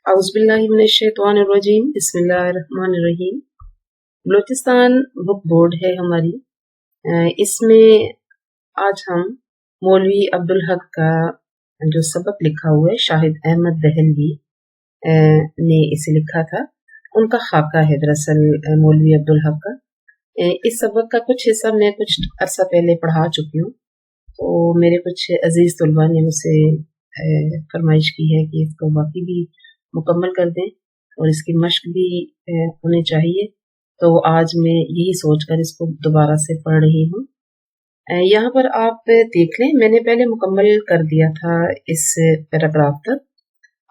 औज़ुबिल्लाहिमिनश्शैतानिर्रजीम बिस्मिल्लाहिर्रहमानिर्रहीम। Balochistan book board है हमारी। इसमें आज हम मौलवी अब्दुल हक का जो सबक लिखा हुआ है, शाहिद अहमद दहलवी ने इसे लिखा था, उनका खाका है दरअसल मौलवी अब्दुल हक का। इस सबक का कुछ हिस्सा मैं कुछ अरसा पहले पढ़ा चुकी हूँ, तो मेरे कुछ अजीज तलबा ने मुझसे फरमाइश की है कि इसको बाकी भी मुकम्मल कर दें और इसकी मश्क भी होनी चाहिए। तो आज मैं यही सोचकर इसको दोबारा से पढ़ रही हूँ। यहाँ पर आप देख लें, मैंने पहले मुकम्मल कर दिया था इस पैराग्राफ तक।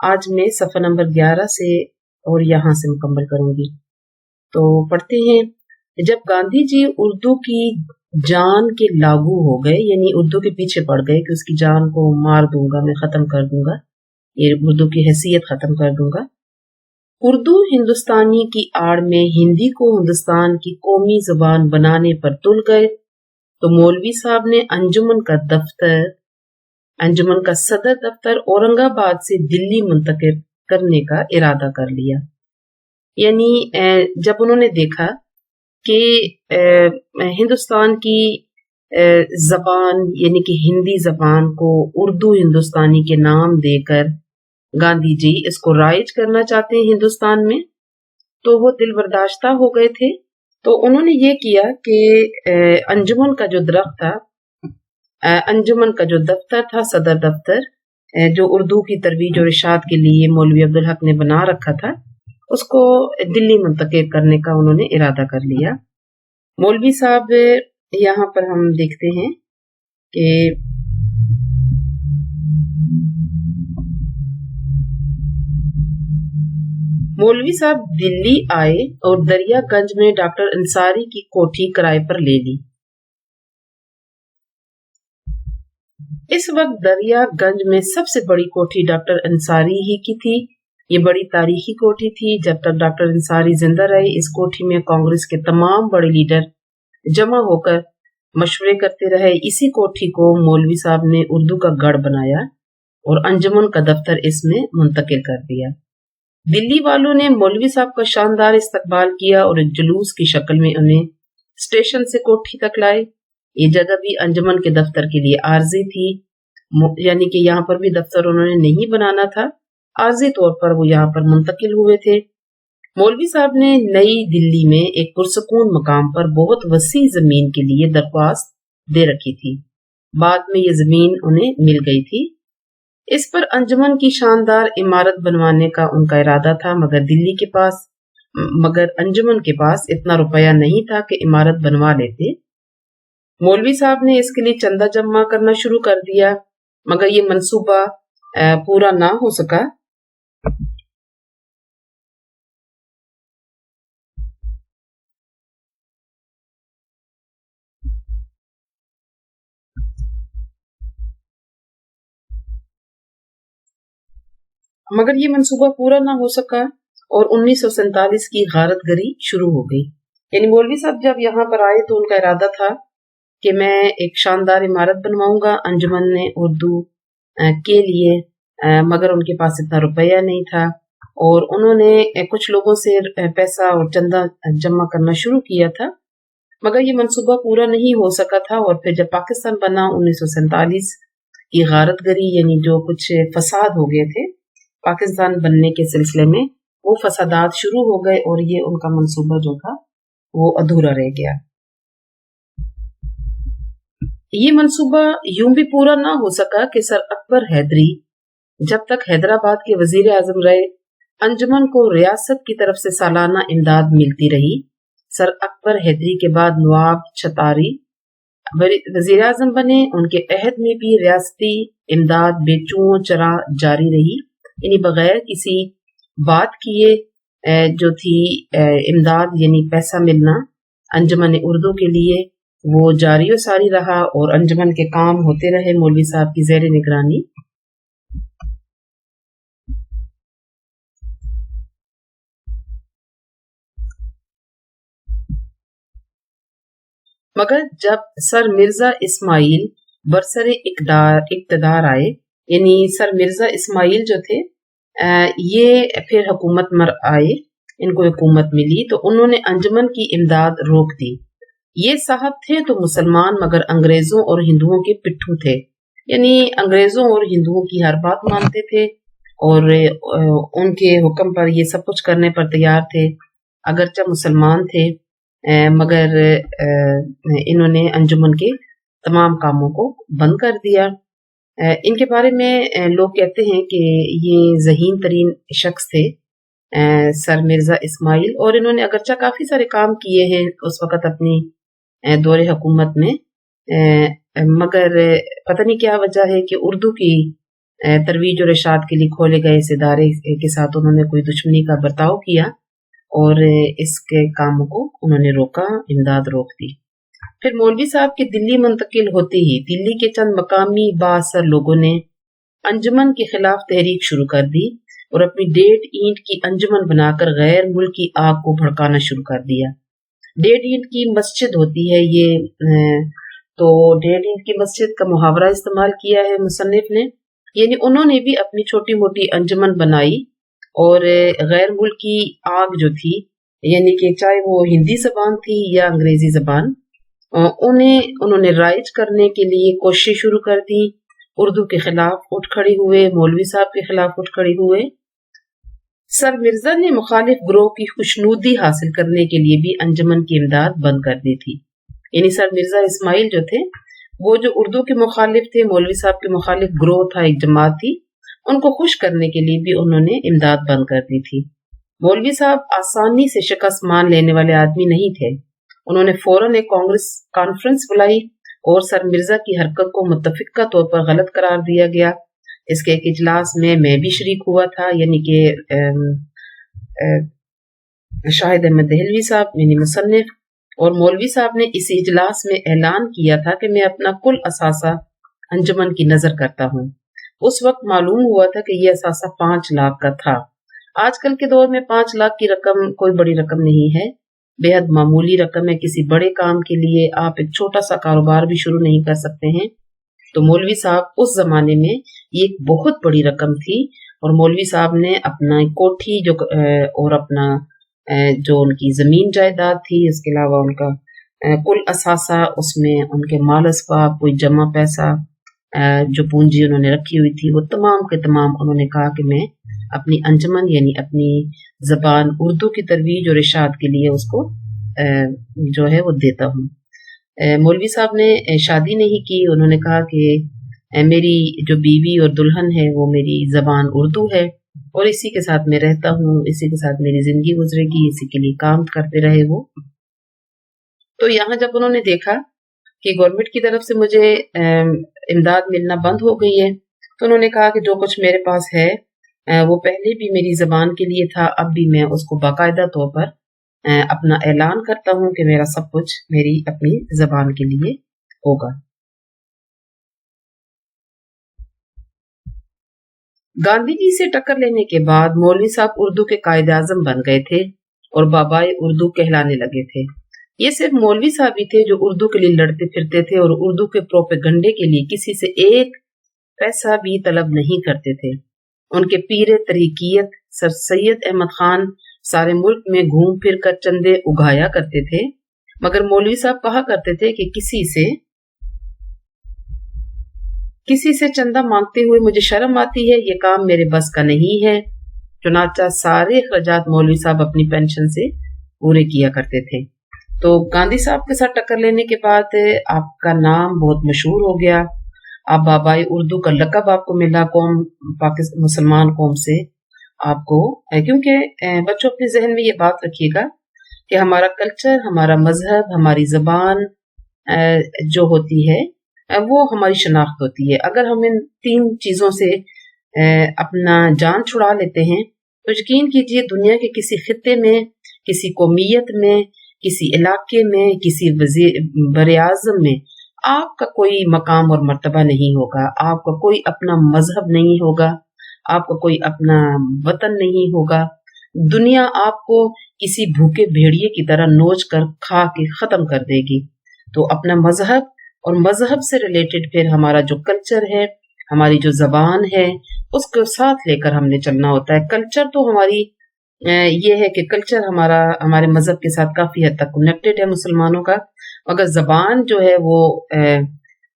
आज मैं सफ़ा नंबर 11 से और यहाँ से मुकम्मल करूँगी। तो पढ़ते हैं। जब गांधी जी उर्दू की जान के लागू हो गए, यानी उर्दू के पीछे पड़ गए कि उसकी जान को मार दूंगा, मैं खत्म कर दूंगा, ये उर्दू की हैसियत खत्म कर दूंगा। उर्दू हिंदुस्तानी की आड़ में हिंदी को हिंदुस्तान की कौमी जुबान बनाने पर तुल गए, तो मौलवी साहब ने अंजुमन का सदर दफ्तर औरंगाबाद से दिल्ली मुंतकिल करने का इरादा कर लिया। यानी जब उन्होंने देखा कि हिंदुस्तान की जबान यानी कि हिंदी जबान को उर्दू हिंदुस्तानी के नाम देकर गांधी जी इसको राइज करना चाहते हैं हिंदुस्तान में, तो वो दिल बर्दाश्ता हो गए थे। तो उन्होंने ये किया कि अंजुमन का जो दरख्त था, अंजुमन का जो दफ्तर था, सदर दफ्तर, जो उर्दू की तरवीज और इशाअत के लिए मौलवी अब्दुल हक ने बना रखा था, उसको दिल्ली मुंतकिल करने का उन्होंने इरादा कर लिया। मौलवी साहब यहाँ पर हम देखते हैं कि मौलवी साहब दिल्ली आए और दरियागंज में डॉक्टर अंसारी की कोठी किराए पर ले ली। इस वक्त दरियागंज में सबसे बड़ी कोठी डॉक्टर अंसारी ही की थी। ये बड़ी तारीखी कोठी थी। जब तक डॉक्टर अंसारी जिंदा रहे, इस कोठी में कांग्रेस के तमाम बड़े लीडर जमा होकर मशवरे करते रहे। इसी कोठी को मौलवी साहब ने उर्दू का गढ़ बनाया और अंजुमन का दफ्तर इसमें मुंतकिल कर दिया। दिल्ली वालों ने मौलवी साहब का शानदार इस्तकबाल किया और एक जुलूस की शक्ल में उन्हें स्टेशन से कोठी तक लाए। ये जगह भी अंजुमन के दफ्तर के लिए आर्जी थी, यानी कि यहाँ पर भी दफ्तर उन्होंने नहीं बनाना था, आर्जी तौर पर वो यहाँ पर मुंतकिल हुए थे। मौलवी साहब ने नई दिल्ली में एक पुरसकून मकाम पर बहुत वसी जमीन के लिए दरख्वास्त दे रखी थी। बाद में ये जमीन उन्हें मिल गई थी। इस पर अंजुमन की शानदार इमारत बनवाने का उनका इरादा था, मगर अंजुमन के पास इतना रुपया नहीं था कि इमारत बनवा लेते। मौलवी साहब ने इसके लिए चंदा जमा करना शुरू कर दिया, मगर ये मंसूबा पूरा ना हो सका। और 1947 की गारतगरी शुरू हो गई। यानी मौलवी साहब जब यहाँ पर आए तो उनका इरादा था कि मैं एक शानदार इमारत बनवाऊंगा अंजुमन ने उर्दू के लिए, मगर उनके पास इतना रुपया नहीं था और उन्होंने कुछ लोगों से पैसा और चंदा जमा करना शुरू किया था, मगर ये मंसूबा पूरा नहीं हो सका था। और फिर जब पाकिस्तान बना 1947 की गारतगरी, यानी जो कुछ फसाद हो गए थे पाकिस्तान बनने के सिलसिले में, वो फसादात शुरू हो गए और ये उनका मंसूबा जो था वो अधूरा रह गया। ये मंसूबा यूं भी पूरा ना हो सका कि सर अकबर हैदरी जब तक हैदराबाद के वजीर आजम रहे, अंजुमन को रियासत की तरफ से सालाना इमदाद मिलती रही। सर अकबर हैदरी के बाद नवाब छतारी वजीर आजम बने, उनके अहद में भी रियासती इमदाद बेचुओं चरा जारी रही, यानी बगैर किसी बात किए जो थी इमदाद यानी पैसा मिलना अंजुमन उर्दू के लिए, वो जारी व सारी रहा और अंजुमन के काम होते रहे मौलवी साहब की ज़ेर निगरानी। मगर जब सर मिर्जा इस्माइल बरसरे इक़्तिदार आए, यानी सर मिर्जा इस्माइल जो थे یہ پھر حکومت مر آئے، ان کو حکومت ملی تو انہوں نے انجمن کی امداد روک دی۔ یہ صاحب تھے تو مسلمان مگر انگریزوں اور ہندوؤں کے پٹھو تھے، یعنی انگریزوں اور ہندوؤں کی ہر بات مانتے تھے اور ان کے حکم پر یہ سب کچھ کرنے پر تیار تھے، اگرچہ مسلمان تھے مگر انہوں نے انجمن کے تمام کاموں کو بند کر دیا۔ ان کے بارے میں لوگ کہتے ہیں کہ یہ ذہین ترین شخص تھے سر مرزا اسماعیل، اور انہوں نے اگرچہ کافی سارے کام کیے ہیں اس وقت اپنی دور حکومت میں، مگر پتہ نہیں کیا وجہ ہے کہ اردو کی ترویج اور اشاعت کے لیے کھولے گئے اس ادارے کے ساتھ انہوں نے کوئی دشمنی کا برتاؤ کیا اور اس کے کاموں کو انہوں نے روکا، امداد روک دی۔ پھر مولوی صاحب کے دلی منتقل ہوتے ہی دلی کے چند مقامی بااثر لوگوں نے انجمن کے خلاف تحریک شروع کر دی اور اپنی 1.5 اینٹ کی انجمن بنا کر غیر ملکی آگ کو بھڑکانا شروع کر دیا۔ 1.5 اینٹ کی مسجد ہوتی ہے یہ، تو 1.5 اینٹ کی مسجد کا محاورہ استعمال کیا ہے مصنف نے، یعنی انہوں نے بھی اپنی چھوٹی موٹی انجمن بنائی اور غیر ملکی آگ جو تھی، یعنی کہ چاہے وہ ہندی زبان تھی یا انگریزی زبان، انہوں نے رائج کرنے کے لیے کوشش شروع کر دی۔ اردو کے خلاف اٹھ کھڑے ہوئے، مولوی صاحب کے خلاف اٹھ کھڑے ہوئے۔ سر مرزا نے مخالف گروہ کی خوشنودی حاصل کرنے کے لیے بھی انجمن کی امداد بند کر دی تھی، یعنی سر مرزا اسماعیل جو تھے وہ جو اردو کے مخالف تھے، مولوی صاحب کے مخالف گروہ تھا، ایک جماعت تھی، ان کو خوش کرنے کے لیے بھی انہوں نے امداد بند کر دی تھی۔ مولوی صاحب آسانی سے شکست مان لینے والے آدمی نہیں تھے، انہوں نے فوراً ایک کانفرنس بلائی اور سر مرزا کی حرکت کو متفقہ طور پر غلط قرار دیا گیا۔ اس کے ایک اجلاس میں بھی شریک ہوا تھا، یعنی کہ شاہد احمد دہلوی صاحب یعنی مصنف، اور مولوی صاحب نے اس اجلاس میں اعلان کیا تھا کہ میں اپنا کل اثاثہ انجمن کی نظر کرتا ہوں۔ اس وقت معلوم ہوا تھا کہ یہ اثاثہ 5 لاکھ کا تھا۔ آج کل کے دور میں 5 لاکھ کی رقم کوئی بڑی رقم نہیں ہے، بے حد معمولی رقم ہے۔ کسی بڑے کام کے لیے آپ ایک چھوٹا سا کاروبار بھی شروع نہیں کر سکتے ہیں، تو مولوی صاحب اس زمانے میں یہ ایک بہت بڑی رقم تھی، اور مولوی صاحب نے اپنا کوٹھی اور اپنا جو ان کی زمین جائیداد تھی، اس کے علاوہ ان کا کل اثاثہ، اس میں ان کے مال اسباب، کوئی جمع پیسہ، جو پونجی انہوں نے رکھی ہوئی تھی، وہ تمام کے تمام انہوں نے کہا کہ میں اپنی انجمن یعنی اپنی زبان اردو کی ترویج اور اشاعت کے لیے اس کو جو ہے وہ دیتا ہوں۔ مولوی صاحب نے شادی نہیں کی، انہوں نے کہا کہ میری جو بیوی اور دلہن ہے وہ میری زبان اردو ہے، اور اسی کے ساتھ میں رہتا ہوں، اسی کے ساتھ میری زندگی گزرے گی، اسی کے لیے کام کرتے رہے وہ۔ تو یہاں جب انہوں نے دیکھا کہ گورنمنٹ کی طرف سے مجھے امداد ملنا بند ہو گئی ہے، تو انہوں نے کہا کہ جو کچھ میرے پاس ہے وہ پہلے بھی میری زبان کے لیے تھا، اب بھی میں اس کو باقاعدہ طور پر اپنا اعلان کرتا ہوں کہ میرا سب کچھ میری اپنی زبان کے لیے ہوگا۔ گاندھی جی سے ٹکر لینے کے بعد مولوی صاحب اردو کے قائد اعظم بن گئے تھے اور بابائے اردو کہلانے لگے تھے۔ یہ صرف مولوی صاحب ہی تھے جو اردو کے لیے لڑتے پھرتے تھے اور اردو کے پروپیگنڈے کے لیے کسی سے ایک پیسہ بھی طلب نہیں کرتے تھے۔ ان کے پیر طریقیت سر سید احمد خان سارے ملک میں گھوم پھر کر چندے اگایا کرتے تھے، مگر مولوی صاحب کہا کرتے تھے کہ کسی سے چندہ مانگتے ہوئے مجھے شرم آتی ہے، یہ کام میرے بس کا نہیں ہے۔ چنانچہ سارے اخراجات مولوی صاحب اپنی پینشن سے پورے کیا کرتے تھے۔ تو گاندھی صاحب کے ساتھ ٹکر لینے کے بعد آپ کا نام بہت مشہور ہو گیا، آپ بابائے اردو کا لقب آپ کو ملا مسلمان قوم سے آپ کو، کیونکہ بچوں اپنے ذہن میں یہ بات رکھیے گا کہ ہمارا کلچر، ہمارا مذہب، ہماری زبان جو ہوتی ہے وہ ہماری شناخت ہوتی ہے۔ اگر ہم ان 3 چیزوں سے اپنا جان چھڑا لیتے ہیں تو یقین کیجئے دنیا کے کسی خطے میں، کسی قومیت میں، کسی علاقے میں، کسی بر اعظم میں آپ کا کوئی مقام اور مرتبہ نہیں ہوگا، آپ کا کوئی اپنا مذہب نہیں ہوگا، آپ کا کوئی اپنا وطن نہیں ہوگا۔ دنیا آپ کو کسی بھوکے بھیڑیے کی طرح نوچ کر کھا کے ختم کر دے گی۔ تو اپنا مذہب اور مذہب سے ریلیٹڈ پھر ہمارا جو کلچر ہے، हमारी जो जबान है उसको साथ लेकर हमने चलना होता है। कल्चर तो हमारी ये है कि कल्चर हमारा हमारे मजहब के साथ काफी हद तक कनेक्टेड है मुसलमानों का, मगर जबान जो है वो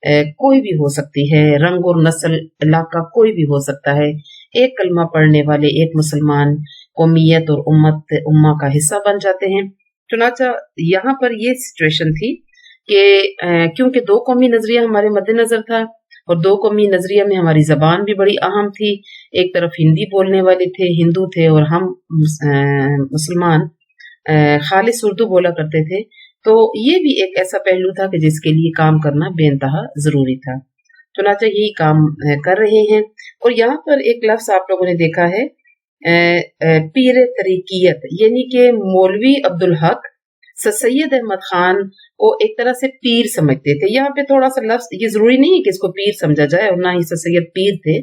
कोई भी हो सकती है, रंग और नस्ल इलाका कोई भी हो सकता है। एक कलमा पढ़ने वाले एक मुसलमान कौमियत और उम्मा का हिस्सा बन जाते हैं। चुनाचा यहाँ पर ये सिचुएशन थी कि क्योंकि दो कौमी नजरिया हमारे मद्देनजर था और दो कौमी नजरिया में हमारी जबान भी बड़ी अहम थी। एक तरफ हिंदी बोलने वाले थे, हिंदू थे, और हम मुसलमान खालिस उर्दू बोला करते थे। तो ये भी एक ऐसा पहलू था कि जिसके लिए काम करना बेइंतहा जरूरी था। चुनाचा यही काम कर रहे हैं। और यहाँ पर एक लफ्ज आप लोगों ने देखा है पीर तरीकियत, यानी कि मौलवी अब्दुल हक सैयद अहमद खान को एक तरह से पीर समझते थे। यहाँ पे थोड़ा सा लफ्ज, ये जरूरी नहीं है कि इसको पीर समझा जाए और ना ही सैयद पीर थे,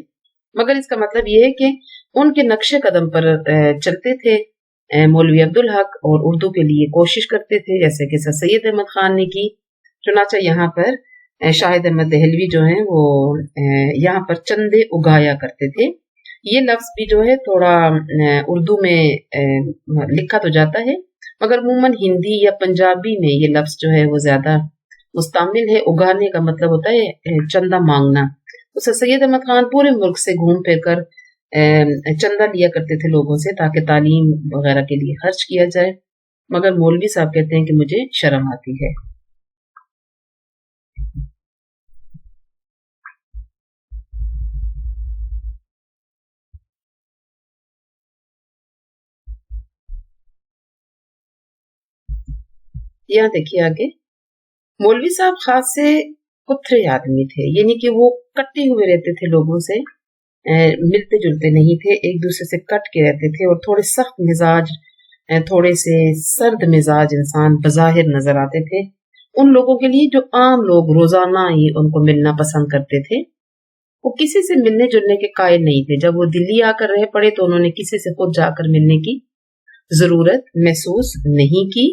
मगर इसका मतलब ये है कि उनके नक्शे कदम पर चलते थे मौलवी अब्दुल हक और उर्दू के लिए कोशिश करते थे, जैसे कि सैयद अहमद खान ने की। चुनाचा यहाँ पर शाहिद अहमद दहलवी जो हैं वो यहाँ पर चंदे उगाया करते थे। ये लफ्ज भी जो है थोड़ा उर्दू में लिखा तो जाता है, मगर अमूमन हिंदी या पंजाबी में ये लफ्ज जो है वो ज्यादा मुस्तामिल है। उगाने का मतलब होता है चंदा मांगना। तो सैयद अहमद खान पूरे मुल्क से घूम फिर कर चंदा लिया करते थे लोगों से ताकि तालीम वगैरह के लिए खर्च किया जाए, मगर मौलवी साहब कहते हैं कि मुझे शर्म आती है। यहाँ देखिए आगे, मौलवी साहब खास से पुथरे आदमी थे, यानी कि वो कट्टे हुए रहते थे लोगों से, मिलते जुलते नहीं थे, एक दूसरे से कट के रहते थे और थोड़े सख्त मिजाज, थोड़े से सर्द मिजाज इंसान बज़ाहिर नजर आते थे उन लोगों के लिए जो आम लोग रोजाना ही उनको मिलना पसंद करते थे। वो किसी से मिलने जुलने के कायल नहीं थे। जब वो दिल्ली आकर रह पड़े तो उन्होंने किसी से खुद जाकर मिलने की जरूरत महसूस नहीं की।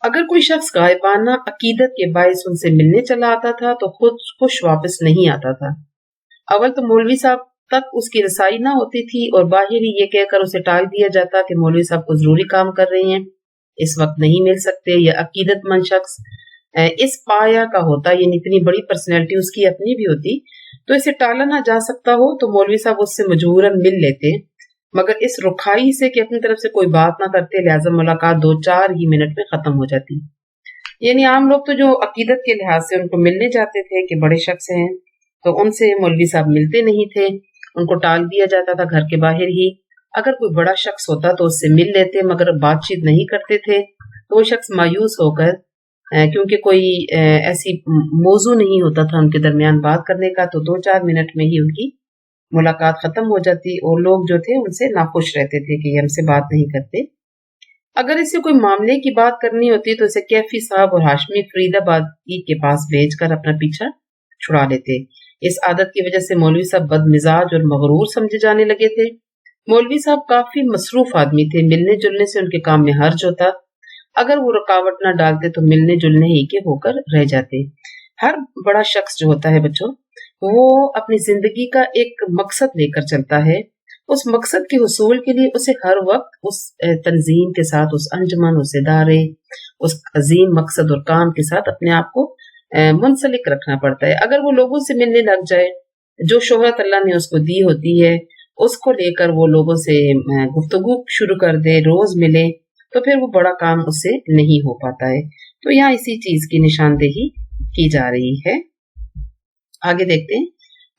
अगर कोई शख्स गायबाना अकीदत के बायस उनसे मिलने चला आता था तो खुद खुश वापस नहीं आता था। अव्वल तो मौलवी साहब तक उसकी रसाई ना होती थी और बाहर ही ये कहकर उसे टाल दिया जाता कि मौलवी साहब को जरूरी काम कर रहे हैं, इस वक्त नहीं मिल सकते। या अकीदतमंद शख्स इस पाया का होता, यानी इतनी बड़ी पर्सनैलिटी उसकी अपनी भी होती, तो इसे टाला ना जा सकता हो तो मौलवी साहब उससे मजबूरन मिल लेते, मगर इस रुखाई से कि अपनी तरफ से कोई बात ना करते, लिहाजा मुलाकात 2-4 ही मिनट में खत्म हो जाती। यानी आम लोग तो जो अकीदत के लिहाज से उनको मिलने जाते थे कि बड़े शख्स हैं, तो उनसे मौलवी साहब मिलते नहीं थे, उनको टाल दिया जाता था घर के बाहर ही। अगर कोई बड़ा शख्स होता तो उससे मिल लेते, मगर बातचीत नहीं करते थे। तो वो शख्स मायूस होकर, क्योंकि कोई ऐसी मौजू नहीं होता था उनके दरमियान बात करने का, तो 2-4 मिनट में ही उनकी मुलाकात खत्म हो जाती और लोग जो थे उनसे नाखुश रहते थे कि हमसे बात नहीं करते। अगर इसे कोई मामले की बात करनी होती तो इसे कैफी साहब और हाशमी फरीदाबादी के पास भेजकर अपना पीछा छुड़ा लेते। इस आदत की वजह से मौलवी साहब बदमिजाज और मगरूर समझे जाने लगे थे। मौलवी साहब काफी मसरूफ आदमी थे, मिलने जुलने से उनके काम में हर्ज होता। अगर वो रुकावट न डालते तो मिलने जुलने ही के होकर रह जाते। हर बड़ा शख्स जो होता है बच्चों, वो अपनी जिंदगी का एक मकसद लेकर चलता है। उस मकसद के हुसूल के लिए उसे हर वक्त उस तंजीम के साथ, उस अंजमन, उस इदारे, उस अजीम मकसद और काम के साथ अपने आप को मुंसलिक रखना पड़ता है। अगर वो लोगों से मिलने लग जाए, जो शोहरत अल्लाह ने उसको दी होती है उसको लेकर वो लोगों से गुफ्तगू शुरू कर दे, रोज मिले, तो फिर वो बड़ा काम उससे नहीं हो पाता है। तो यहाँ इसी चीज की निशानदेही की जा रही है। आगे देखते हैं।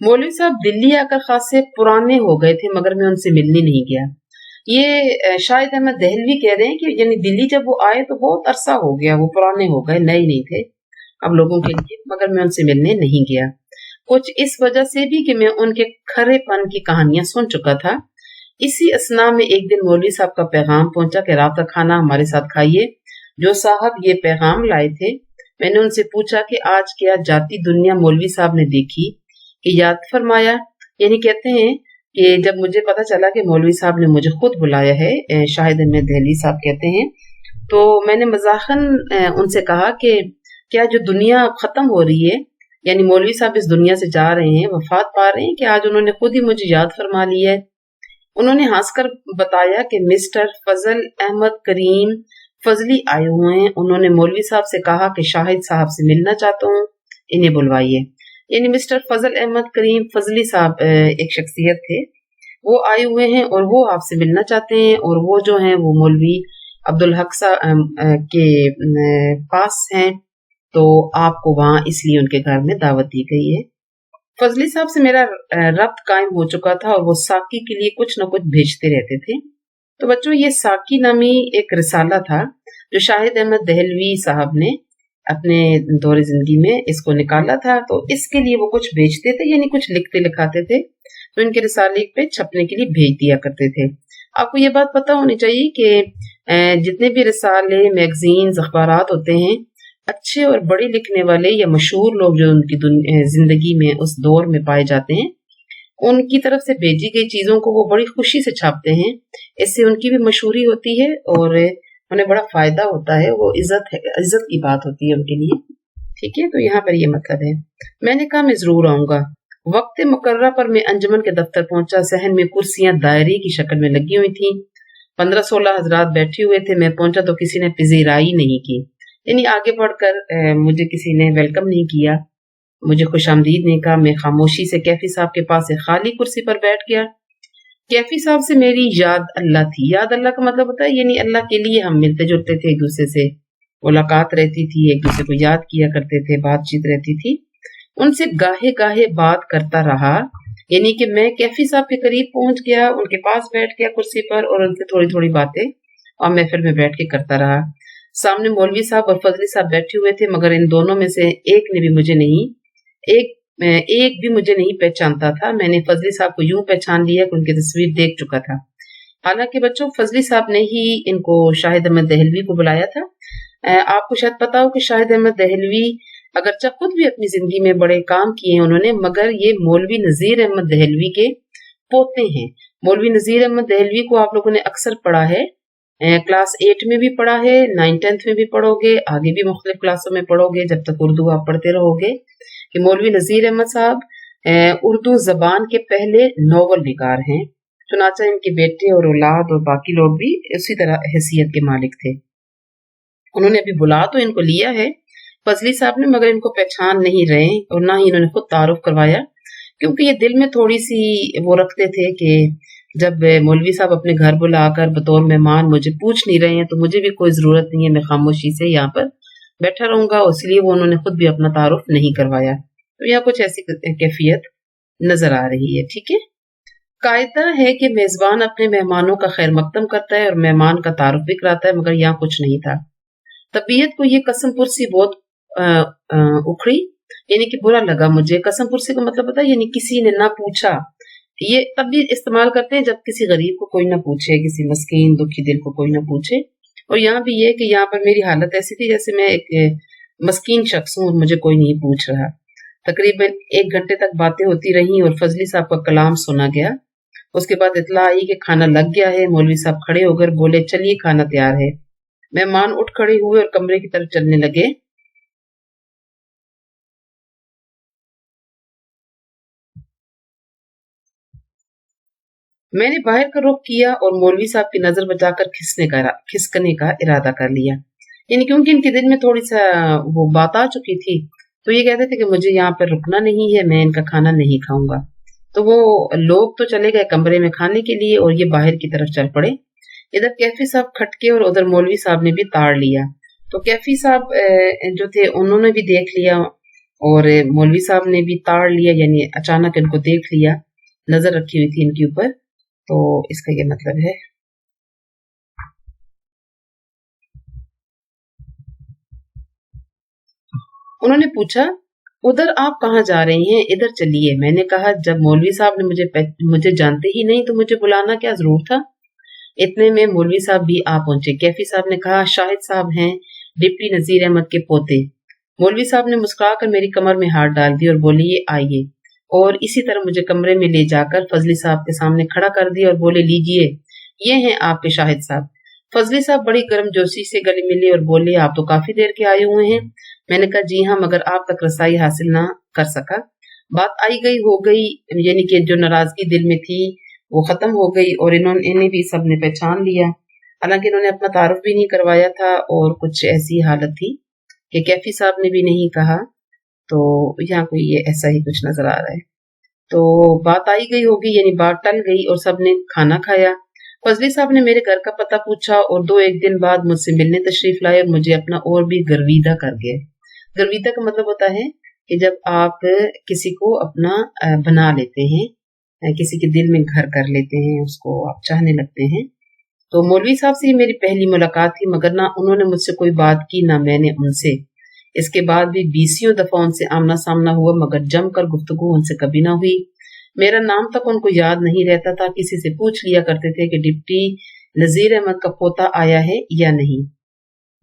मौलवी साहब दिल्ली आकर खास से पुराने हो गए थे, मगर मैं उनसे मिलने नहीं गया। ये शाहिद अहमद दहलवी कह रहे हैं कि यानी दिल्ली जब वो आए तो बहुत अरसा हो गया, वो पुराने हो गए, नए नहीं थे अब लोगों के लिए, मगर मैं उनसे मिलने नहीं गया। कुछ इस वजह से भी कि मैं उनके खरेपन की कहानियां सुन चुका था। इसी असना में एक दिन मौलवी साहब का पैगाम पहुंचा कि रात का खाना हमारे साथ खाइए। जो साहब ये पैगाम लाए थे, मैंने उनसे पूछा कि आज क्या जाती दुनिया मौलवी साहब ने देखी कि याद फरमाया। यानी कहते हैं कि जब मुझे पता चला कि मौलवी साहब ने मुझे खुद बुलाया है, शाहिद अहमद दहलवी साहब कहते हैं, تو میں نے مزاحن ان سے کہا کہ کیا جو دنیا اب ختم ہو رہی ہے، یعنی مولوی صاحب اس دنیا سے جا رہے ہیں، وفات پا رہے ہیں، کہ آج انہوں نے خود ہی مجھے یاد فرما لیا ہے؟ انہوں نے ہنس کر بتایا کہ مسٹر فضل احمد کریم فضلی آئے ہوئے ہیں، انہوں نے مولوی صاحب سے کہا کہ شاہد صاحب سے ملنا چاہتا ہوں، انہیں بلوائیے۔ یعنی مسٹر فضل احمد کریم فضلی صاحب ایک شخصیت تھے، وہ آئے ہوئے ہیں اور وہ آپ سے ملنا چاہتے ہیں، اور وہ جو ہیں وہ مولوی عبدالحق کے پاس ہیں، تو آپ کو وہاں اس لیے ان کے گھر میں دعوت دی گئی ہے۔ فضلی صاحب سے میرا ربط قائم ہو چکا تھا اور وہ ساقی کے لیے کچھ نہ کچھ بھیجتے رہتے تھے۔ تو بچوں، یہ ساقی نامی ایک رسالہ تھا جو شاہد احمد دہلوی صاحب نے اپنے دور زندگی میں اس کو نکالا تھا، تو اس کے لیے وہ کچھ بھیجتے تھے، یعنی کچھ لکھتے لکھاتے تھے، تو ان کے رسالے پہ چھپنے کے لیے بھیج دیا کرتے تھے۔ آپ کو یہ بات پتہ ہونی چاہیے کہ جتنے بھی رسالے، میگزینز، اخبارات ہوتے ہیں، اچھے اور بڑے لکھنے والے یا مشہور لوگ جو ان کی زندگی میں اس دور میں پائے جاتے ہیں، ان کی طرف سے بھیجی گئی چیزوں کو وہ بڑی خوشی سے چھاپتے ہیں، اس سے ان کی بھی مشہوری ہوتی ہے اور انہیں بڑا فائدہ ہوتا ہے، وہ عزت کی بات ہوتی ہے ان کے لیے۔ ٹھیک ہے، تو یہاں پر یہ مطلب ہے۔ میں نے کہا میں ضرور آؤں گا۔ وقت مقررہ پر میں انجمن کے دفتر پہنچا۔ صحن میں کرسیاں دائرے کی شکل میں لگی ہوئی تھیں، 15-16 حضرات بیٹھے ہوئے تھے۔ میں پہنچا تو کسی نے پذیرائی نہیں کی، یعنی آگے بڑھ کر مجھے کسی نے ویلکم نہیں کیا، مجھے خوش آمدید نہیں کہا۔ میں خاموشی سے کیفی صاحب کے پاس ایک خالی کرسی پر بیٹھ گیا۔ کیفی صاحب سے میری یاد اللہ تھی۔ یاد اللہ کا مطلب ہوتا ہے یعنی اللہ کے لیے ہم ملتے جلتے تھے، ایک دوسرے سے ملاقات رہتی تھی، ایک دوسرے کو یاد کیا کرتے تھے، بات چیت رہتی تھی۔ ان سے گاہے گاہے بات کرتا رہا، یعنی کہ میں کیفی صاحب کے قریب پہنچ گیا، ان کے پاس بیٹھ گیا کرسی پر، اور ان سے تھوڑی تھوڑی باتیں اور محفل میں بیٹھ کے کرتا رہا۔ سامنے مولوی صاحب اور فضلی صاحب بیٹھے ہوئے تھے، مگر ان دونوں میں سے ایک بھی مجھے نہیں پہچانتا تھا۔ میں نے فضلی صاحب کو یوں پہچان لیا کہ ان کی تصویر دیکھ چکا تھا۔ حالانکہ بچوں، فضلی صاحب نے ہی ان کو شاہد احمد دہلوی کو بلایا تھا۔ آپ کو شاید پتا ہو کہ شاہد احمد دہلوی اگرچہ خود بھی اپنی زندگی میں بڑے کام کیے ہیں انہوں نے، مگر یہ مولوی نذیر احمد دہلوی کے پوتے ہیں۔ مولوی نذیر احمد دہلوی کو آپ لوگوں نے اکثر پڑھا ہے، کلاس 8 میں بھی پڑھا ہے، 9 10 میں بھی پڑھو گے، آگے بھی مختلف کلاسوں میں پڑھو گے جب تک اردو آپ پڑھتے رہو گے، کہ مولوی نذیر احمد صاحب اردو زبان کے پہلے ناول نگار ہیں۔ چنانچہ ان کے بیٹے اور اولاد اور باقی لوگ بھی اسی طرح حیثیت کے مالک تھے۔ انہوں نے ابھی بلا تو ان کو لیا ہے فضلی صاحب نے، مگر ان کو پہچان نہیں رہے اور نہ ہی انہوں نے خود تعارف کروایا، کیونکہ یہ دل میں تھوڑی سی وہ رکھتے تھے کہ جب مولوی صاحب اپنے گھر بلا کر بطور مہمان مجھے پوچھ نہیں رہے ہیں تو مجھے بھی کوئی ضرورت نہیں ہے، میں خاموشی سے یہاں پر بیٹھا رہوں گا، اس لیے وہ انہوں نے خود بھی اپنا تعارف نہیں کروایا۔ تو یہاں کچھ ایسی کیفیت نظر آ رہی ہے۔ ٹھیک ہے، قاعدہ ہے کہ میزبان اپنے مہمانوں کا خیر مقدم کرتا ہے اور مہمان کا تعارف بھی کراتا ہے، مگر یہاں کچھ نہیں تھا۔ طبیعت کو یہ قسم پرسی بہت اکھڑی، یعنی کہ برا لگا مجھے۔ قسم پرسی کا مطلب ہوتا ہے یعنی کسی نے نہ پوچھا، یہ تب بھی استعمال کرتے ہیں جب کسی غریب کو کوئی نہ پوچھے، کسی مسکین دکھی دل کو کوئی نہ پوچھے۔ اور یہاں بھی یہ کہ یہاں پر میری حالت ایسی تھی جیسے میں ایک مسکین شخص ہوں اور مجھے کوئی نہیں پوچھ رہا۔ تقریباً 1 گھنٹے تک باتیں ہوتی رہیں اور فضلی صاحب کا کلام سنا گیا۔ اس کے بعد اطلاع آئی کہ کھانا لگ گیا ہے۔ مولوی صاحب کھڑے ہو کر بولے، چلیے کھانا تیار ہے۔ مہمان اٹھ کھڑے ہوئے اور کمرے کی طرف چلنے لگے۔ میں نے باہر کا رخ کیا اور مولوی صاحب کی نظر بچا کر کھسکنے کا ارادہ کر لیا، یعنی کیونکہ ان کے دل میں تھوڑی سا وہ بات آ چکی تھی، تو یہ کہتے تھے کہ مجھے یہاں پر رکنا نہیں ہے، میں ان کا کھانا نہیں کھاؤں گا۔ تو وہ لوگ تو چلے گئے کمرے میں کھانے کے لیے اور یہ باہر کی طرف چل پڑے۔ ادھر کیفی صاحب کھٹکے اور ادھر مولوی صاحب نے بھی تاڑ لیا۔ تو کیفی صاحب جو تھے انہوں نے بھی دیکھ لیا اور مولوی صاحب نے بھی تاڑ لیا، یعنی اچانک ان کو دیکھ لیا، نظر رکھی ہوئی تھی ان کے اوپر۔ تو اس کا یہ مطلب ہے۔ انہوں نے پوچھا، ادھر آپ کہاں جا رہے ہیں؟ ادھر چلیے۔ میں نے کہا، جب مولوی صاحب نے مجھے جانتے ہی نہیں تو مجھے بلانا کیا ضرور تھا؟ اتنے میں مولوی صاحب بھی آ پہنچے۔ کیفی صاحب نے کہا، شاہد صاحب ہیں ڈپٹی نذیر احمد کے پوتے۔ مولوی صاحب نے مسکرا کر میری کمر میں ہاتھ ڈال دی اور بولے، یہ آئیے، اور اسی طرح مجھے کمرے میں لے جا کر فضلی صاحب کے سامنے کھڑا کر دیا اور بولے، لیجئے، یہ ہیں آپ کے شاہد صاحب۔ फजली साहब बड़ी गर्मजोशी से गले मिले और बोले, आप तो काफी देर के आए हुए हैं। मैंने कहा, जी हाँ, मगर आप तक रसाई हासिल ना कर सका। बात आई गई हो गई, यानी कि जो नाराजगी दिल में थी वो खत्म हो गई और इन्हें भी सबने पहचान लिया। हालांकि इन्होंने अपना तारुफ भी नहीं करवाया था और कुछ ऐसी हालत थी कि कैफी साहब ने भी नहीं कहा। तो यहाँ कोई ये ऐसा ही कुछ नजर आ रहा है। तो बात आई गई होगी, यानी बात टल गई और सबने खाना खाया। फजली साहब ने मेरे घर का पता पूछा और 2-1 दिन बाद मुझसे मिलने तशरीफ लाए और मुझे अपना और भी गर्विदा कर गए। गर्विदा का मतलब होता है कि जब आप किसी को अपना बना लेते हैं, किसी के दिल में घर कर लेते हैं, उसको आप चाहने लगते हैं। तो मौलवी साहब से ये मेरी पहली मुलाकात थी, मगर ना उन्होंने मुझसे कोई बात की ना मैंने उनसे। इसके बाद भी 20 दफा उनसे आमना सामना हुआ, मगर जमकर गुफ्तगू उनसे कभी ना हुई। मेरा नाम तक उनको याद नहीं रहता था। किसी से पूछ लिया करते थे कि डिप्टी नजीर अहमद का पोता आया है या नहीं।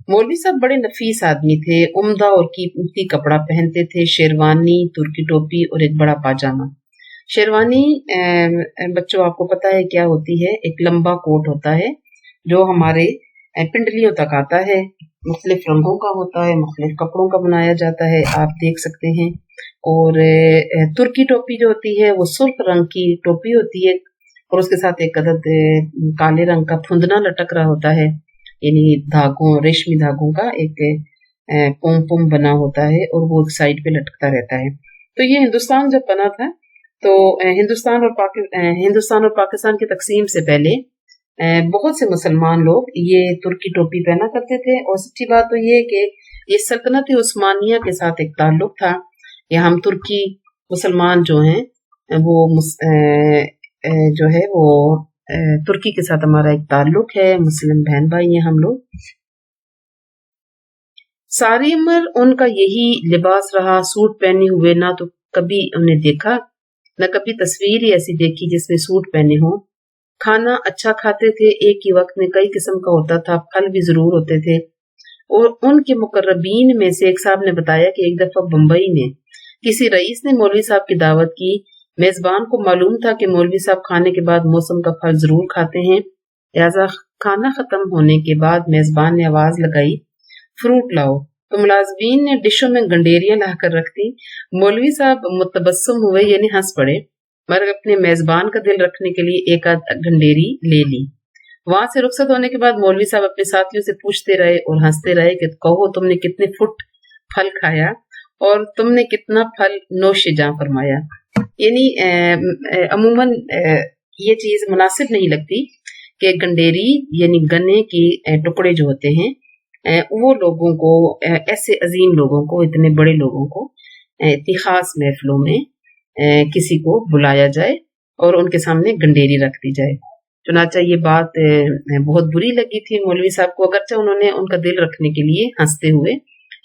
मौलवी साहब बड़े नफीस आदमी थे, उम्दा और कीमती कपड़ा पहनते थे, शेरवानी, तुर्की टोपी और एक बड़ा पाजामा। शेरवानी बच्चों आपको पता है क्या होती है? एक लंबा कोट होता है जो हमारे पिंडलियों तक आता है, मुख्तलिफ रंगों का होता है, मुख्तलिफ कपड़ों का बनाया जाता है, आप देख सकते हैं। और तुर्की टोपी जो होती है वो सुर्ख रंग की टोपी होती है और उसके साथ एक अदद काले रंग का फुंदना लटक रहा होता है, यानी धागों, रेशमी धागों का एक पोम पोम बना होता है और वो साइड पे लटकता रहता है। तो ये हिंदुस्तान जब बना था तो हिंदुस्तान और पाकिस्तान की तकसीम से पहले बहुत से मुसलमान लोग ये तुर्की टोपी पहना करते थे। और सच्ची बात तो ये है कि ये सल्तनत उस्मानिया के साथ एक ताल्लुक था। या हम तुर्की मुसलमान जो हैं वो जो है वो तुर्की के साथ हमारा एक ताल्लुक है, मुस्लिम बहन भाई हैं हम लोग। सारी उम्र उनका यही लिबास रहा, सूट पहने हुए। ना तो कभी हमने देखा, न कभी तस्वीर ही ऐसी देखी जिसमें सूट पहने हो। खाना अच्छा खाते थे, एक ही वक्त में कई किस्म का होता था, फल भी जरूर होते थे। और उनके मुकर्रबीन में से एक साहब ने बताया कि एक दफा बम्बई में किसी रईस ने मौलवी साहब की दावत की। मेजबान को मालूम था कि मौलवी साहब खाने के बाद मौसम का फल जरूर खाते हैं, लिहाजा खाना खत्म होने के बाद मेजबान ने आवाज लगाई, फ्रूट लाओ। तो मुलाजमीन ने डिशों में गंडेरियां लाकर रख दी। मौलवी साहब मुतबस्सम हुए, यानी हंस पड़े, मगर अपने मेजबान का दिल रखने के लिए एक आध गंडेरी ले ली। वहां से रुखसत होने के बाद मौलवी साहब अपने साथियों से पूछते रहे और हंसते रहे कि कहो तुमने कितने फुट फल खाया और तुमने कितना फल नोशिजां फरमाया। यानी अमूमन ये चीज मुनासिब नहीं लगती कि गंडेरी यानी गन्ने के टुकड़े जो होते हैं वो लोगों को, ऐसे अजीम लोगों को, इतने बड़े लोगों को इतनी खास महफिलों में किसी को बुलाया जाए और उनके सामने गंडेरी रख दी जाए। चुनाचा ये बात बहुत बुरी लगी थी मौलवी साहब को, अगरचे उन्होंने उनका दिल रखने के लिए हंसते हुए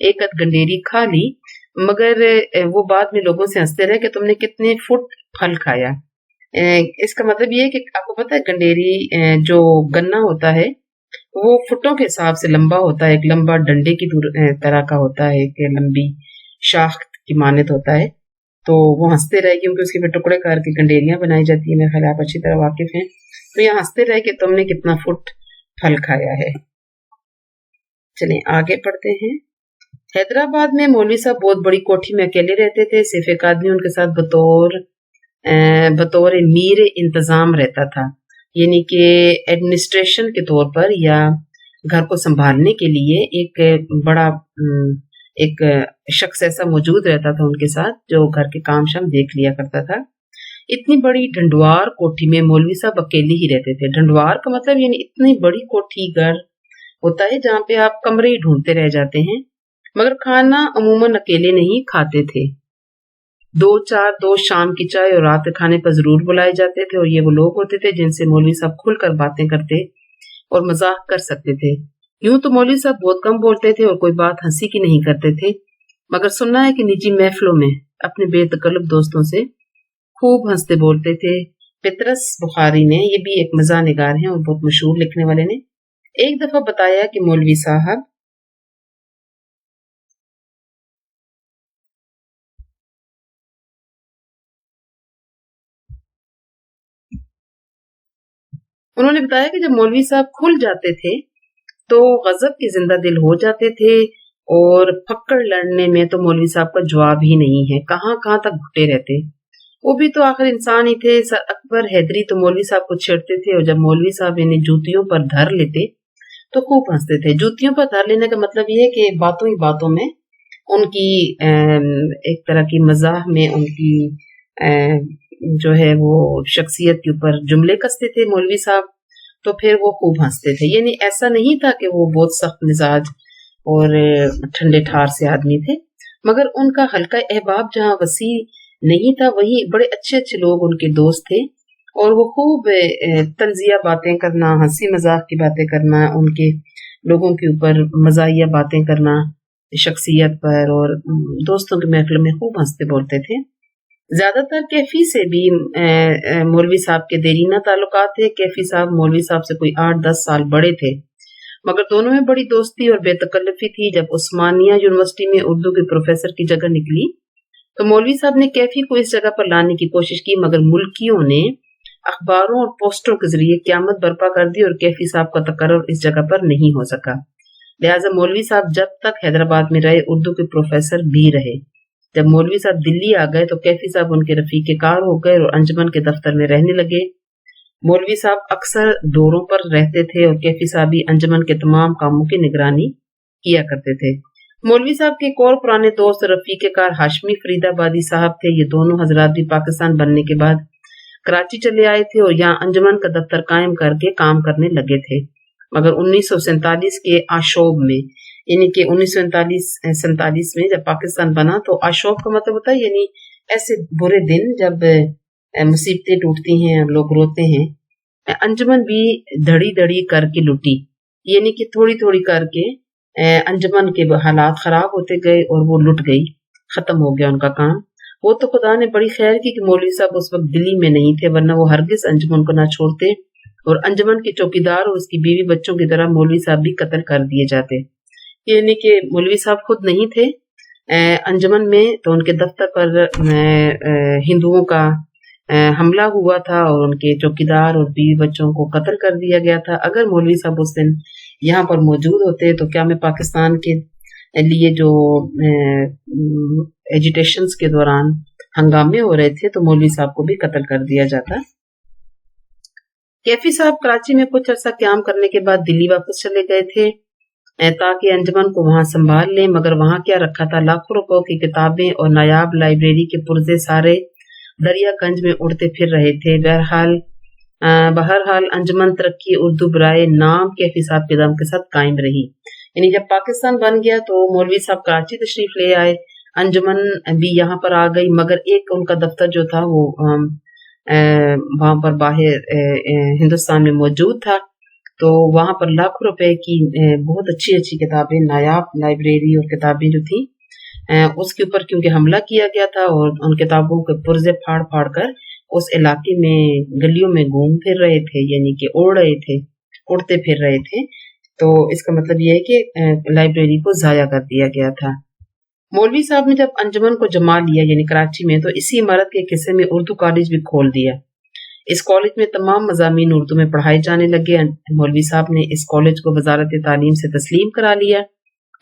एक आध गंडेरी खा ली, मगर वो बाद में लोगों से हंसते रहे कि तुमने कितने फुट फल खाया। इसका मतलब ये है कि आपको पता है गंडेरी जो गन्ना होता है वो फुटों के हिसाब से लंबा होता है, एक लंबा डंडे की तरह का होता है, एक लंबी शाख की मानत होता है। तो वो हंसते रहे क्योंकि उसके पे टुकड़े करके गंडेरियां बनाई जाती है, मेरे ख्याल आप अच्छी तरह वाकिफ हैं। तो यहाँ हंसते रहे कि तुमने कितना फुट फल खाया है। चलें आगे पढ़ते हैं। हैदराबाद में मौलवी साहब बहुत बड़ी कोठी में अकेले रहते थे। सिर्फ एक आदमी उनके साथ बतौर मीर इंतजाम रहता था, यानी कि एडमिनिस्ट्रेशन के तौर पर या घर को संभालने के लिए एक बड़ा एक शख्स ऐसा मौजूद रहता था उनके साथ जो घर के काम शाम देख लिया करता था। इतनी बड़ी ढंडवार कोठी में मौलवी साहब अकेले ही रहते थे। ढंडवार का मतलब यानी इतनी बड़ी कोठी, घर होता है जहाँ पे आप कमरे ही ढूंढते रह जाते हैं। मगर खाना अमूमन अकेले नहीं खाते थे। 2-4 दोस्त शाम की चाय और रात के खाने पर जरूर बुलाए जाते थे और ये वो लोग होते थे जिनसे मौलवी साहब खुलकर बातें करते और मजाक कर सकते थे। यूं तो मौलवी साहब बहुत कम बोलते थे और कोई बात हंसी की नहीं करते थे, मगर सुनना है कि निजी महफिलों में अपने बेतकल्लुफ दोस्तों से खूब हंसते बोलते थे। पितरस बुखारी ने, ये भी एक मज़ाह निगार हैं और बहुत मशहूर लिखने वाले ने, एक दफा बताया कि मौलवी साहब उन्होंने बताया कि जब मौलवी साहब खुल जाते थे تو गजब के जिंदा दिल हो जाते थे, और फक्कड़ लड़ने में तो मौलवी साहब का जवाब ही नहीं है, कहाँ कहाँ तक घुटे रहते। वो भी तो आखिर इंसान ही थे। सर अकबर हैदरी तो मौलवी साहब को छेड़ते थे, और जब मौलवी साहब इन्हें जूतियों पर धर लेते तो खूब हंसते थे। जूतियों पर धर लेने का मतलब ये है कि बातों ही बातों में उनकी एक तरह की मजाह में उनकी जो है वो शख्सियत के ऊपर जुमले कसते थे मौलवी साहब, तो फिर वो खूब हंसते थे। यानी ऐसा नहीं था कि वो बहुत सख्त मिजाज और ठंडे ठार से आदमी थे, मगर उनका हल्का अहबाब जहाँ वसी नहीं था, वहीं बड़े अच्छे अच्छे लोग उनके दोस्त थे, और वो खूब तंजिया बातें करना, हंसी मजाक की बातें करना, उनके लोगों के ऊपर मजाहिया बातें करना शख्सियत पर, और दोस्तों के महफिल में खूब हंसते बोलते थे। ज्यादातर कैफी से भी मौलवी साहब के देरीना ताल्लुकात थे। कैफी साहब मौलवी साहब से कोई 8-10 साल बड़े थे, मगर दोनों में बड़ी दोस्ती और बेतकल्लुफी थी। जब उस्मानिया यूनिवर्सिटी में उर्दू के प्रोफेसर की जगह निकली तो मौलवी साहब ने कैफी को इस जगह पर लाने की कोशिश की, मगर मुल्कियों ने अखबारों और पोस्टरों के जरिए क्यामत बर्पा कर दी, और कैफी साहब का तकर्रुर इस जगह पर नहीं हो सका। लिहाजा मौलवी साहब जब तक हैदराबाद में रहे उर्दू के प्रोफेसर भी रहे। जब मौलवी साहब दिल्ली आ गए तो कैफी साहब उनके रफीके कार हो गए और अंजुमन के दफ्तर में रहने लगे। मौलवी साहब अक्सर दौरों पर रहते थे, और कैफी साहब भी अंजुमन के तमाम कामों की निगरानी किया करते थे। मौलवी साहब के एक और पुराने दोस्त रफीके कार हाशमी फरीदाबादी साहब थे। ये दोनों हजरात भी पाकिस्तान बनने के बाद कराची चले आए थे और यहाँ अंजुमन का दफ्तर कायम करके काम करने लगे थे। मगर 1947 के आशोब में, यानी कि 1947 में जब पाकिस्तान बना, तो आशोब का मतलब होता है यानी ऐसे बुरे दिन जब मुसीबतें टूटती हैं, लोग रोते हैं। अंजुमन भी धड़ी धड़ी करके लुटी, यानी कि थोड़ी थोड़ी करके अंजुमन के हालात खराब होते गए और वो लुट गई, खत्म हो गया उनका काम। वो तो खुदा ने बड़ी खैर की कि मौलवी साहब उस वक्त दिल्ली में नहीं थे, वरना वो हरगिज अंजुमन को ना छोड़ते, और अंजुमन के चौकीदार और उसकी बीवी बच्चों की तरह मौलवी साहब भी कत्ल कर दिए जाते। यानी कि मौलवी साहब खुद नहीं थे अंजुमन में, तो उनके दफ्तर पर हिंदुओं का हमला हुआ था और उनके चौकीदार और बीवी बच्चों को कत्ल कर दिया गया था। अगर मौलवी साहब उस दिन यहाँ पर मौजूद होते तो क्या मैं पाकिस्तान के लिए जो एजिटेशंस के दौरान हंगामे हो रहे थे तो मौलवी साहब को भी कत्ल कर दिया जाता। कैफी साहब कराची में कुछ अर्सा क्याम करने के बाद दिल्ली वापस चले गए थे ताकि अंजुमन को वहां संभाल लें, मगर वहां क्या रखा था, लाखों रुपयों की किताबें और नायाब लाइब्रेरी के पुर्जे सारे दरियागंज में उड़ते फिर रहे थे। बहरहाल अंजुमन तरक्की उर्दू बराए नाम कैफी साहब के दम के साथ कायम रही। यानी जब पाकिस्तान बन गया तो मौलवी साहब कराची तशरीफ ले आए, अंजुमन भी यहाँ पर आ गई, मगर एक उनका दफ्तर जो था वो वहां पर बाहर हिंदुस्तान में मौजूद था, तो वहां पर लाखों रुपए की बहुत अच्छी अच्छी किताबें, नायाब लाइब्रेरी और किताबें जो थी उसके ऊपर क्योंकि हमला किया गया था, और उन किताबों के पुर्जे फाड़ फाड़ कर उस इलाके में गलियों में घूम फिर रहे थे, यानी कि उड़ते फिर रहे थे। तो इसका मतलब यह है कि लाइब्रेरी को जाया कर दिया गया था। मौलवी साहब ने जब अंजुमन को जमा लिया यानी कराची में, तो इसी इमारत के हिस्से में उर्दू कॉलेज भी खोल दिया। इस कॉलेज में तमाम मजामीन उर्दू में पढ़ाए जाने लगे। मौलवी साहब ने इस कॉलेज को वजारत तालीम से तस्लीम करा लिया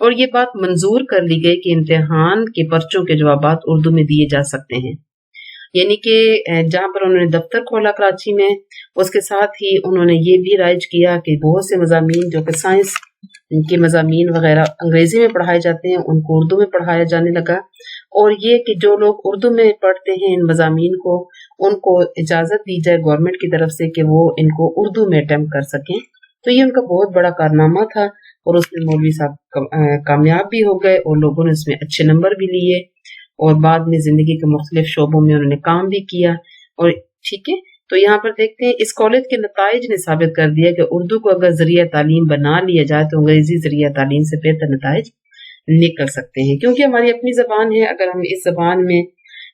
और ये बात मंजूर कर ली गई कि इम्तिहान के पर्चों के जवाबात उर्दू में दिए जा सकते हैं। यानी कि जहां पर उन्होंने दफ्तर खोला कराची में, उसके साथ ही उन्होंने ये भी राइज किया कि बहुत से मजामीन जो कि साइंस के मजामीन वगैरह अंग्रेजी में पढ़ाए जाते हैं उनको उर्दू में पढ़ाया जाने लगा, और ये कि जो लोग उर्दू में पढ़ते हैं इन मजामीन को, उनको इजाजत दी जाए गवर्नमेंट की तरफ से कि वो इनको उर्दू में अटेम्प्ट कर सकें। तो ये उनका बहुत बड़ा कारनामा था और उसमें मौलवी साहब कामयाब भी हो गए और लोगों ने उसमें अच्छे नंबर भी लिए और बाद में जिंदगी के मुख्तलिफ शोबों में उन्होंने काम भी किया। और ठीक है, तो यहाँ पर देखते हैं इस कॉलेज के नताइज ने साबित कर दिया कि उर्दू को अगर जरिया तालीम बना लिया जाए तो अंग्रेजी जरिया तालीम से बेहतर नताइज निकल सकते हैं, क्योंकि हमारी अपनी जबान है। अगर हम इस जबान में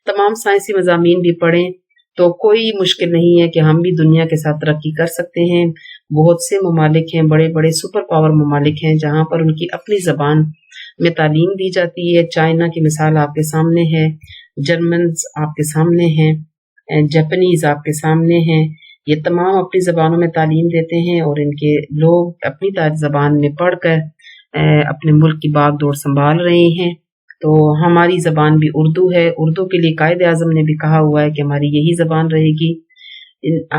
तमाम साइंसी मजामीन भी पढ़ें तो कोई मुश्किल नहीं है कि हम भी दुनिया के साथ तरक्की कर सकते हैं। बहुत से ममालिक हैं, बड़े बड़े सुपर पावर ममालिक हैं जहाँ पर उनकी अपनी जबान में तालीम दी जाती है। चाइना की मिसाल आपके सामने है, जर्मन आपके सामने है, जापानीज आपके सामने हैं, یہ تمام اپنی زبانوں میں تعلیم دیتے ہیں اور ان کے لوگ اپنی زبان میں پڑھ کر اپنے ملک کی باغ دوڑ سنبھال رہے ہیں۔ تو ہماری زبان بھی اردو ہے، اردو کے لیے قائد اعظم نے بھی کہا ہوا ہے کہ ہماری یہی زبان رہے گی۔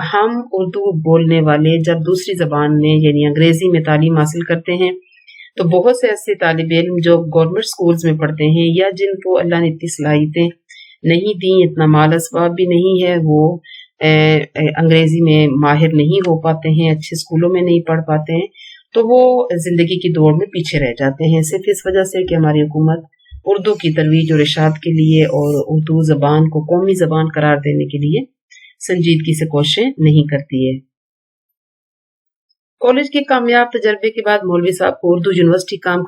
ہم اردو بولنے والے جب دوسری زبان میں یعنی انگریزی میں تعلیم حاصل کرتے ہیں تو بہت سے ایسے طالب علم جو گورنمنٹ سکولز میں پڑھتے ہیں یا جن کو اللہ نے اتنی صلاحیتیں نہیں دیں، اتنا مال اسباب بھی نہیں ہے، وہ انگریزی میں ماہر نہیں ہو پاتے ہیں، اچھے اسکولوں میں نہیں پڑھ پاتے ہیں، تو وہ زندگی کی دوڑ میں پیچھے رہ جاتے ہیں، صرف اس وجہ سے کہ ہماری حکومت اردو کی ترویج اور اشاعت کے لیے اور اردو زبان کو قومی زبان قرار دینے کے لیے سنجیدگی سے کوششیں نہیں کرتی ہے۔ کالج کے کامیاب تجربے کے بعد مولوی صاحب کو اردو یونیورسٹی قائم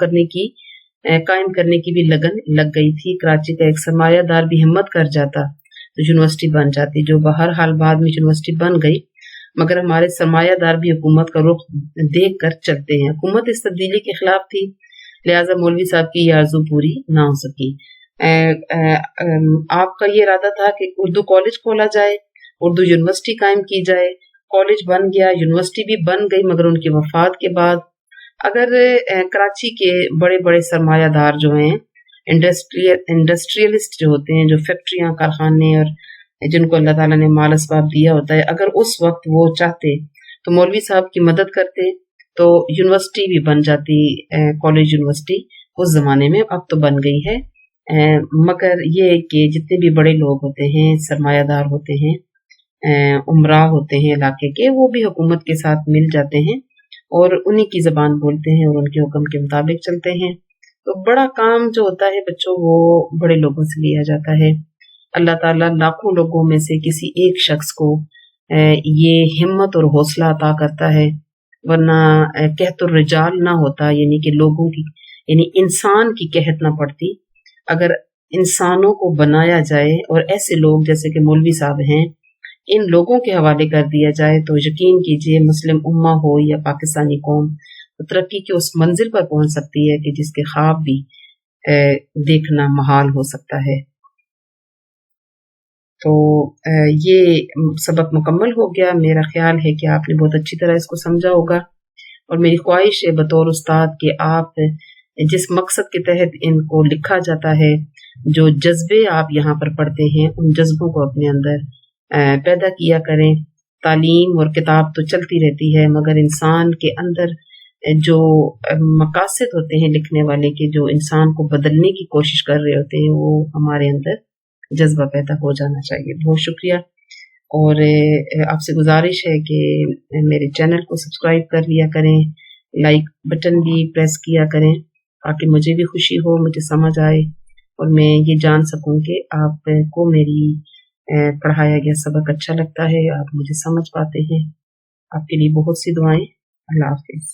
کرنے کی بھی لگن لگ گئی تھی۔ کراچی کا ایک سرمایہ دار بھی ہمت کر جاتا تو یونیورسٹی بن جاتی، جو بہرحال بعد میں یونیورسٹی بن گئی، مگر ہمارے سرمایہ دار بھی حکومت کا رخ دیکھ کر چلتے ہیں۔ حکومت اس تبدیلی کے خلاف تھی، لہٰذا مولوی صاحب کی یہ آرزو پوری نہ ہو سکی۔ آپ کا یہ ارادہ تھا کہ اردو کالج کھولا جائے، اردو یونیورسٹی قائم کی جائے، کالج بن گیا، یونیورسٹی بھی بن گئی، مگر ان کی وفات کے بعد اگر کراچی کے بڑے بڑے سرمایہ دار جو ہیں، انڈسٹریلسٹ جو ہوتے ہیں، جو فیکٹریاں، کارخانے اور جن کو اللہ تعالیٰ نے مال اسباب دیا ہوتا ہے، اگر اس وقت وہ چاہتے تو مولوی صاحب کی مدد کرتے تو یونیورسٹی بھی بن جاتی، کالج یونیورسٹی اس زمانے میں، اب تو بن گئی ہے۔ مگر یہ کہ جتنے بھی بڑے لوگ ہوتے ہیں، سرمایہ دار ہوتے ہیں، عمراء ہوتے ہیں علاقے کے، وہ بھی حکومت کے ساتھ مل جاتے ہیں اور انہی کی زبان بولتے ہیں اور ان کے حکم کے مطابق چلتے ہیں۔ تو بڑا کام جو ہوتا ہے بچوں، وہ بڑے لوگوں سے لیا جاتا ہے۔ اللہ تعالیٰ لاکھوں لوگوں میں سے کسی ایک شخص کو یہ ہمت اور حوصلہ عطا کرتا ہے، ورنہ قحط الرجال نہ ہوتا، یعنی کہ لوگوں کی یعنی انسان کی قحط نہ پڑتی اگر انسانوں کو بنایا جائے اور ایسے لوگ جیسے کہ مولوی صاحب ہیں ان لوگوں کے حوالے کر دیا جائے تو یقین کیجئے مسلم امہ ہو یا پاکستانی قوم ترقی کی اس منزل پر پہنچ سکتی ہے کہ جس کے خواب بھی دیکھنا محال ہو سکتا ہے۔ تو یہ سبق مکمل ہو گیا، میرا خیال ہے کہ آپ نے بہت اچھی طرح اس کو سمجھا ہوگا، اور میری خواہش ہے بطور استاد کہ آپ جس مقصد کے تحت ان کو لکھا جاتا ہے، جو جذبے آپ یہاں پر پڑھتے ہیں، ان جذبوں کو اپنے اندر پیدا کیا کریں۔ تعلیم اور کتاب تو چلتی رہتی ہے، مگر انسان کے اندر جو مقاصد ہوتے ہیں لکھنے والے کے، جو انسان کو بدلنے کی کوشش کر رہے ہوتے ہیں، وہ ہمارے اندر جذبہ پیدا ہو جانا چاہیے۔ بہت شکریہ، اور آپ سے گزارش ہے کہ میرے چینل کو سبسکرائب کر لیا کریں، لائک بٹن بھی پریس کیا کریں تاکہ مجھے بھی خوشی ہو، مجھے سمجھ آئے اور میں یہ جان سکوں کہ آپ کو میری پڑھایا گیا سبق اچھا لگتا ہے، آپ مجھے سمجھ پاتے ہیں۔ آپ کے لیے بہت سی دعائیں۔ اللہ حافظ۔